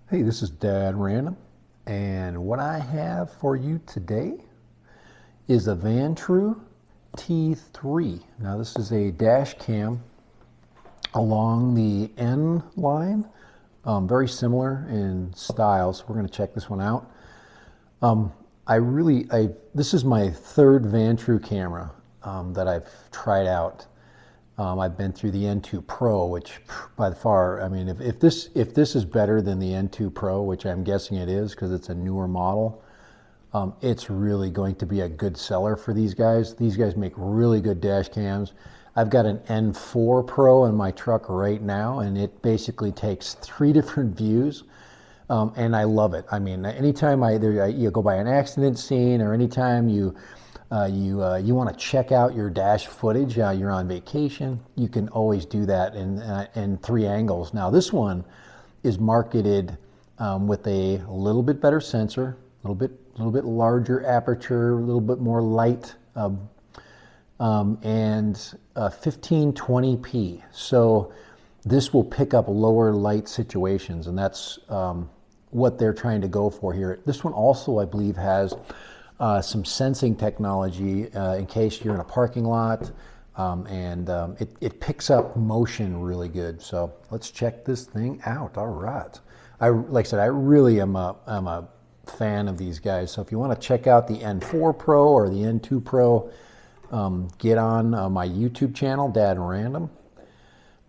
Hey, this is Dad Random, and what I have for you today is a VanTrue T3. Now this is a dash cam along the N line, very similar in style, so we're going to check this one out. This is my third VanTrue camera that I've tried out. I've been through the N2 Pro, which by far, I mean, if this is better than the N2 Pro, which I'm guessing it is because it's a newer model, it's really going to be a good seller for these guys. These guys make really good dash cams. I've got an N4 Pro in my truck right now, and it basically takes 3 different views, and I love it. I mean, anytime you go by an accident scene, or anytime you want to check out your dash footage, you're on vacation, you can always do that in 3 angles. Now this one is marketed with a little bit better sensor, a little bit larger aperture, a little bit more light, and 1520p. So this will pick up lower light situations, and that's what they're trying to go for here. This one also, I believe, has some sensing technology in case you're in a parking lot, and it picks up motion really good. So let's check this thing out. All right. Like I said, I really am a fan of these guys. So if you want to check out the N4 Pro or the N2 Pro, get on my YouTube channel, Dad Random,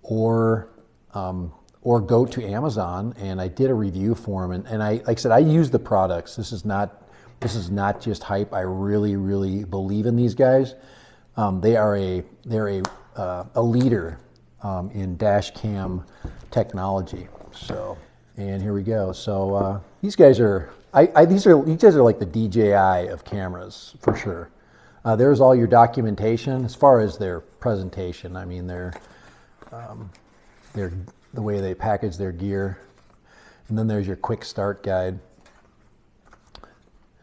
or go to Amazon, and I did a review for them. And like I said, I use the products. This is not just hype. I really believe in these guys. They're a leader in dash cam technology. So, and here we go. So these guys are these are like the DJI of cameras for sure. There's all your documentation as far as their presentation. I mean, they're the way they package their gear, and then there's your quick start guide.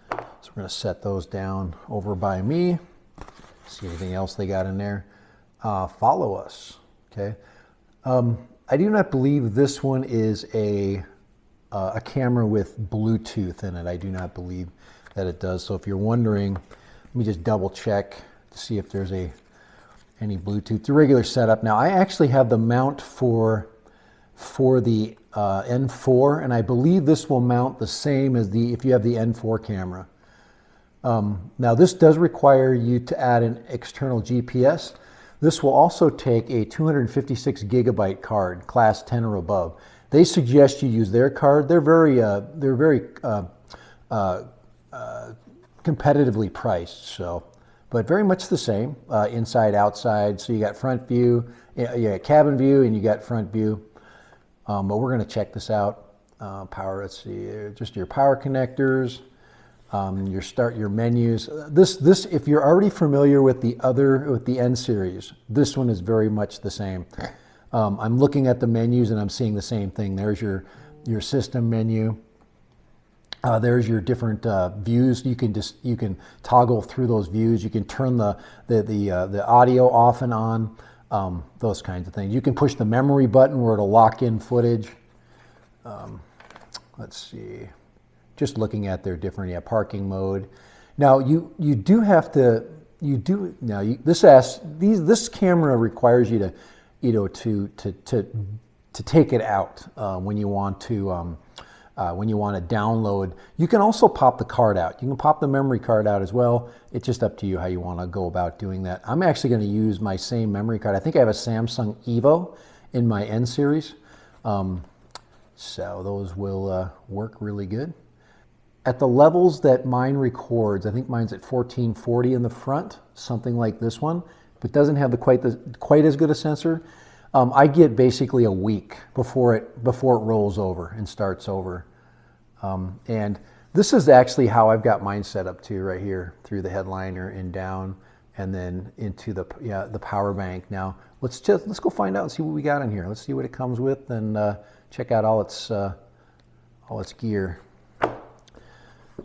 So we're going to set those down over by me. See anything else they got in there. Follow us. Okay. I do not believe this one is a camera with Bluetooth in it. I do not believe that it does. So if you're wondering, let me just double check to see if there's any Bluetooth. The regular setup. Now I actually have the mount for the N4, and I believe this will mount the same as if you have the N4 camera. Now this does require you to add an external GPS. This will also take a 256 gigabyte card, class 10 or above. They suggest you use their card. They're very competitively priced, so, but very much the same, inside, outside. So you got front view, you got cabin view, and you got front view. But we're going to check this out. Power, let's see, just your power connectors, your menus. This, if you're already familiar with the N series, this one is very much the same. I'm looking at the menus and I'm seeing the same thing. There's your system menu. There's your different views. You can toggle through those views. You can turn the audio off and on. Those kinds of things. You can push the memory button where it'll lock in footage. Let's see. Just looking at their different parking mode. Now this camera requires you to take it out when you want to download. You can also pop the card out. You can pop the memory card out as well. It's just up to you how you want to go about doing that. I'm actually going to use my same memory card. I think I have a Samsung Evo in my N series. So those will work really good. At the levels that mine records, I think mine's at 1440 in the front, something like this one, but doesn't have quite as good a sensor. I get basically a week before it rolls over and starts over. And this is actually how I've got mine set up too, right here through the headliner and down, and then into the power bank. Now let's go find out and see what we got in here. Let's see what it comes with, and check out all its gear.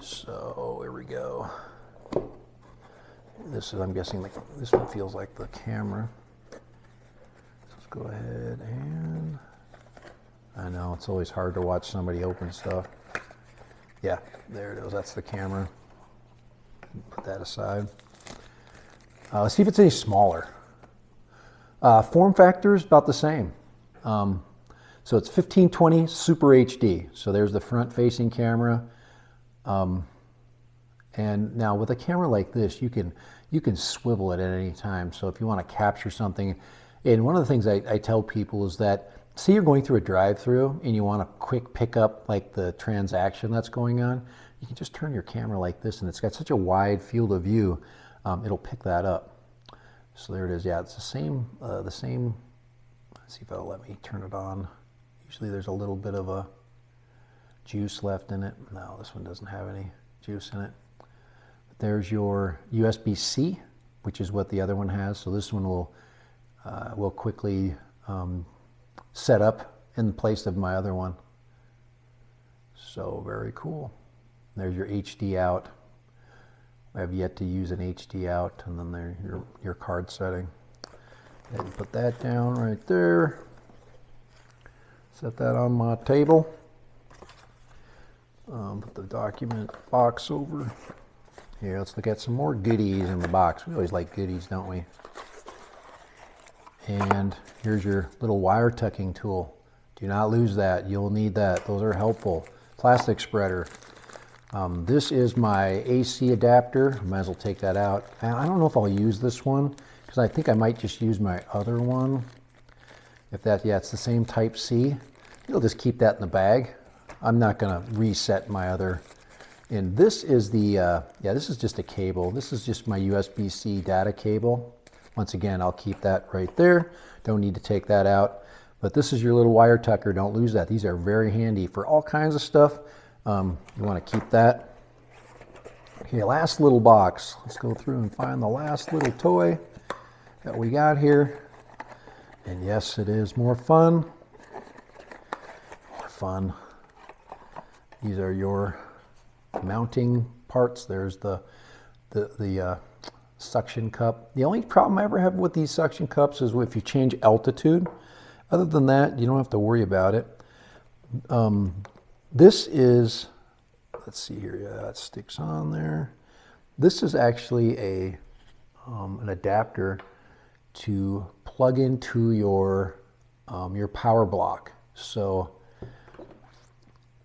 So here we go. I'm guessing this one feels like the camera. Let's go ahead and I know, it's always hard to watch somebody open stuff. Yeah, there it is. That's the camera. Put that aside. Let's see if it's any smaller. Form factor is about the same. So it's 1520 Super HD. So there's the front-facing camera. And now with a camera like this, you can swivel it at any time. So if you want to capture something, and one of the things I tell people is that, say you're going through a drive-through and you want to quick pick up like the transaction that's going on, you can just turn your camera like this, and it's got such a wide field of view, it'll pick that up. So there it is. Yeah, it's the same. Let's see if it'll let me turn it on. Usually there's a little bit of a juice left in it. No, this one doesn't have any juice in it. But there's your USB-C, which is what the other one has. So this one will quickly set up in place of my other one. So very cool. There's your HD out. I have yet to use an HD out, and then there's your card setting. And put that down right there. Set that on my table. Put the document box over. Here, let's look at some more goodies in the box. We always like goodies, don't we? And here's your little wire tucking tool. Do not lose that. You'll need that. Those are helpful. Plastic spreader. This is my AC adapter. Might as well take that out. And I don't know if I'll use this one, because I think I might just use my other one. If that, yeah, it's the same type C. You'll just keep that in the bag. I'm not going to reset my other. And this is the, yeah, this is just a cable. This is just my USB-C data cable. Once again, I'll keep that right there. Don't need to take that out. But this is your little wire tucker. Don't lose that. These are very handy for all kinds of stuff. You want to keep that. Okay, last little box. Let's go through and find the last little toy that we got here. And yes, it is more fun. More fun. These are your mounting parts. There's the suction cup. The only problem I ever have with these suction cups is if you change altitude. Other than that, you don't have to worry about it. This is, let's see here, yeah, that sticks on there. This is actually an adapter to plug into your power block. So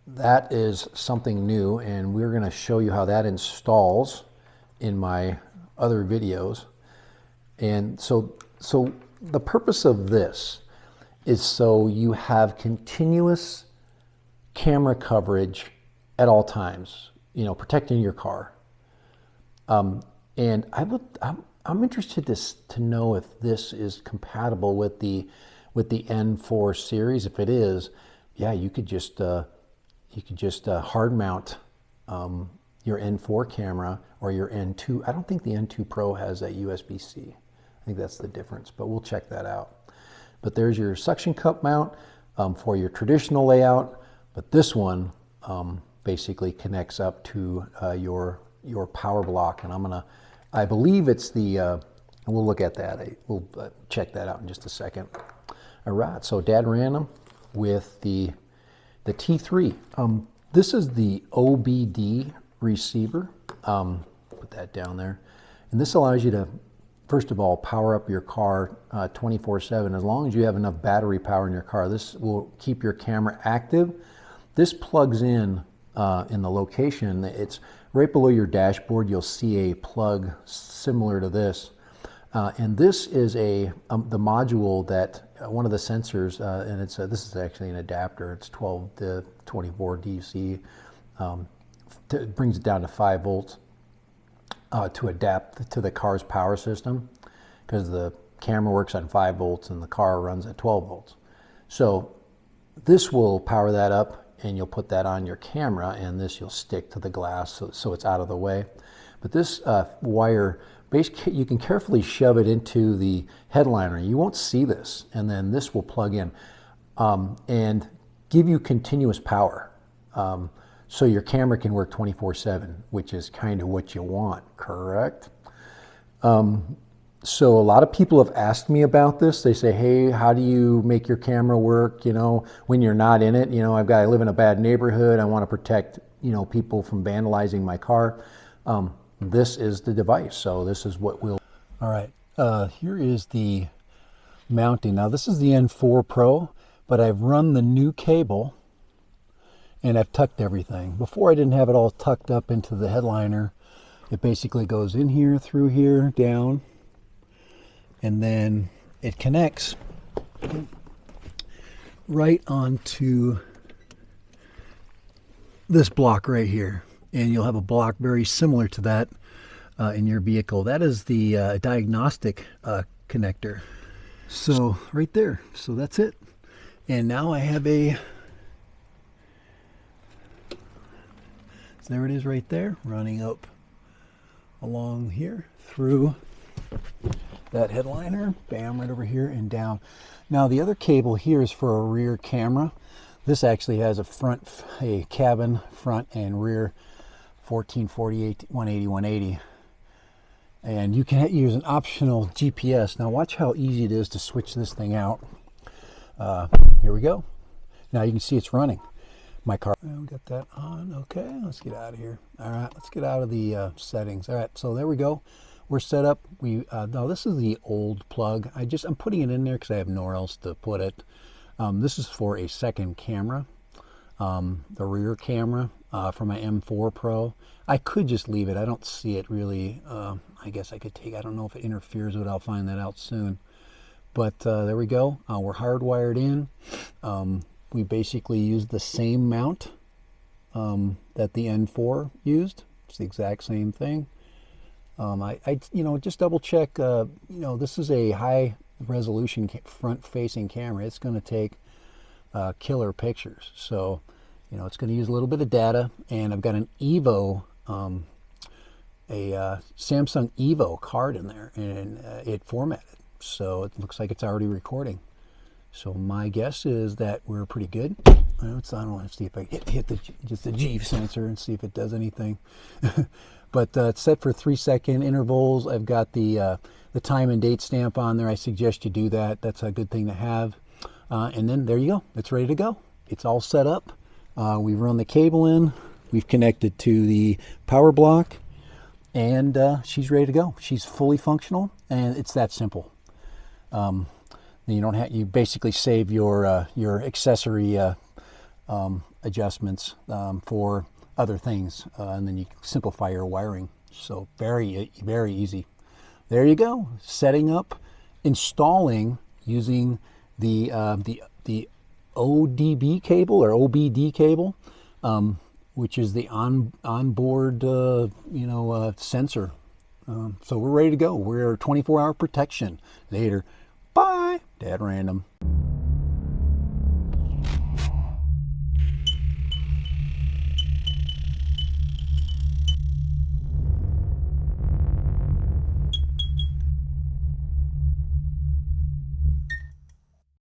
that is something new, and we're going to show you how that installs in my other videos. And so the purpose of this is so you have continuous camera coverage at all times, you know, protecting your car. And I'm interested to know if this is compatible with the N4 series. If it is, yeah, you could just hard mount your N4 camera or your N2. I don't think the N2 Pro has a USB-C. I think that's the difference, but we'll check that out. But there's your suction cup mount for your traditional layout, but this one basically connects up to your power block, and I believe it's the, and we'll look at that. We'll check that out in just a second. All right, so Dad ran them with the T3. This is the OBD receiver. Put that down there. And this allows you to, first of all, power up your car 24/7. As long as you have enough battery power in your car, this will keep your camera active. This plugs in the location. It's right below your dashboard. You'll see a plug similar to this. And this is the module that one of the sensors, and this is actually an adapter. It's 12 to 24 DC. It brings it down to 5 volts to adapt to the car's power system, because the camera works on 5 volts and the car runs at 12 volts. So this will power that up, and you'll put that on your camera, and this you'll stick to the glass so it's out of the way. But this wire, basically, you can carefully shove it into the headliner. You won't see this, and then this will plug in and give you continuous power. So your camera can work 24/7, which is kind of what you want, correct? So a lot of people have asked me about this. They say, hey, how do you make your camera work, you know, when you're not in it? You know, I live in a bad neighborhood. I want to protect, you know, people from vandalizing my car. This is the device. So this is what we'll... All right, here is the mounting. Now this is the N4 Pro, but I've run the new cable and I've tucked everything. Before I didn't have it all tucked up into the headliner. It basically goes in here, through here, down, and then it connects right onto this block right here. And you'll have a block very similar to that in your vehicle. That is the diagnostic connector. So right there, so that's it. And now I have a, so there it is right there, running up along here through that headliner, bam, right over here and down. Now the other cable here is for a rear camera. This actually has a cabin front and rear 1448, 180, 180. And you can use an optional GPS. Now watch how easy it is to switch this thing out. Here we go. Now you can see it's running. My car. We got that on. Okay, let's get out of here. All right, let's get out of the settings. All right, so there we go. We're set up. Now this is the old plug. I'm putting it in there because I have nowhere else to put it. This is for a second camera, the rear camera for my M4 Pro. I could just leave it. I don't see it really. I guess I could take. I don't know if it interferes with it. I'll find that out soon. But there we go. We're hardwired in. We basically used the same mount that the N4 used. It's the exact same thing. You know, just double check. You know, this is a high resolution front-facing camera. It's going to take killer pictures. So, you know, it's going to use a little bit of data. And I've got an Evo, a Samsung Evo card in there, and it formatted. So it looks like it's already recording. So my guess is that we're pretty good. I don't want to see if I hit just the G sensor and see if it does anything. But it's set for 3-second intervals. I've got the time and date stamp on there. I suggest you do that. That's a good thing to have. And then there you go. It's ready to go. It's all set up. We've run the cable in. We've connected to the power block. And she's ready to go. She's fully functional. And it's that simple. You don't have, you basically save your accessory adjustments for other things, and then you simplify your wiring. So very, very easy. There you go. Setting up, installing using the ODB cable or OBD cable, which is the onboard sensor. So we're ready to go. We're 24-hour protection. Later. Bye. Dad Random.